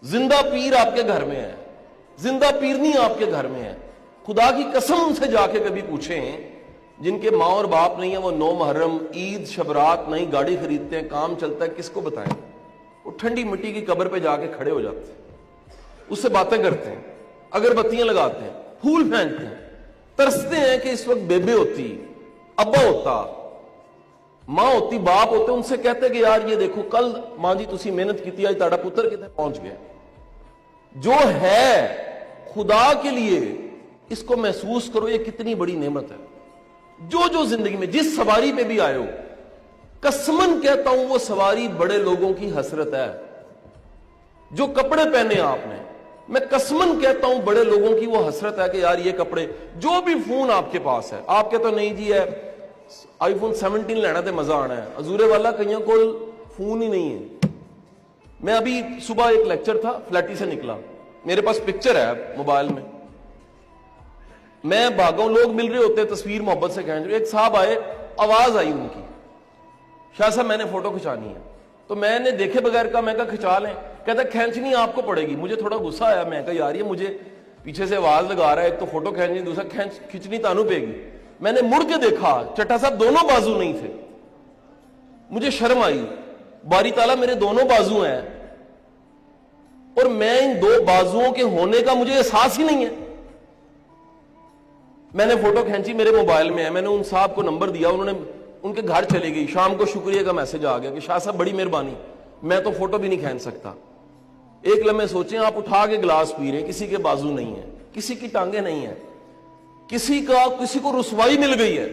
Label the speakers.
Speaker 1: زندہ پیر آپ کے گھر میں ہے، زندہ پیرنی آپ کے گھر میں ہے. خدا کی قسم سے جا کے کبھی پوچھیں جن کے ماں اور باپ نہیں ہیں، وہ 9 محرم عید شبرات نہیں گاڑی خریدتے ہیں، کام چلتا ہے، کس کو بتائیں؟ وہ ٹھنڈی مٹی کی قبر پہ جا کے کھڑے ہو جاتے ہیں، اس سے باتیں کرتے ہیں، اگربتیاں لگاتے ہیں، پھول پھینکتے ہیں، ترستے ہیں کہ اس وقت بیبے ہوتی، ابا ہوتا، ماں ہوتی، باپ ہوتے، ان سے کہتے کہ یار یہ دیکھو کل ماں جی تسی محنت کی آج تاڑا پتر کتنے پہنچ گیا. جو ہے خدا کے لیے اس کو محسوس کرو، یہ کتنی بڑی نعمت ہے. جو زندگی میں جس سواری پہ بھی آئے ہو، قسمن کہتا ہوں وہ سواری بڑے لوگوں کی حسرت ہے. جو کپڑے پہنے آپ نے، میں قسمن کہتا ہوں بڑے لوگوں کی وہ حسرت ہے کہ یار یہ کپڑے. جو بھی فون آپ کے پاس ہے، آپ کہتے ہو نہیں جی ہے آئی فون 17 لینا تے مزہ آنا ہے. حضور والا کئیوں کو فون ہی نہیں ہے. میں ابھی صبح ایک لیکچر تھا، فلیٹی سے نکلا، میرے پاس پکچر ہے موبائل میں، میں بھاگوں، لوگ مل رہے ہوتے، تصویر محبت سے کھینچ رہے. ایک صاحب آئے، آواز آئی ان کی، شاہ صاحب میں نے فوٹو کھچانی ہے. تو میں نے دیکھے بغیر کہا، میں کہا کھچا لیں. کہتا کھینچنی آپ کو پڑے گی. مجھے تھوڑا غصہ آیا، میں کہا یار یہ مجھے پیچھے سے آواز لگا رہا ہے، ایک تو فوٹو کھینچنی، دوسرا کھینچنی تانوں پے گی. میں نے مڑ کے دیکھا، چٹا صاحب دونوں بازو نہیں تھے. مجھے شرم آئی، باری تعالیٰ میرے دونوں بازو ہیں اور میں ان 2 بازوؤں کے ہونے کا مجھے احساس ہی نہیں ہے. میں نے فوٹو کھینچی، میرے موبائل میں ہے، میں نے ان صاحب کو نمبر دیا، انہوں نے ان کے گھر چلے گئی. شام کو شکریہ کا میسج آ گیا کہ شاہ صاحب بڑی مہربانی، میں تو فوٹو بھی نہیں کھینچ سکتا. ایک لمحے سوچیں، آپ اٹھا کے گلاس پی رہے ہیں، کسی کے بازو نہیں ہے، کسی کی ٹانگیں نہیں ہیں، کسی کو رسوائی مل گئی ہے.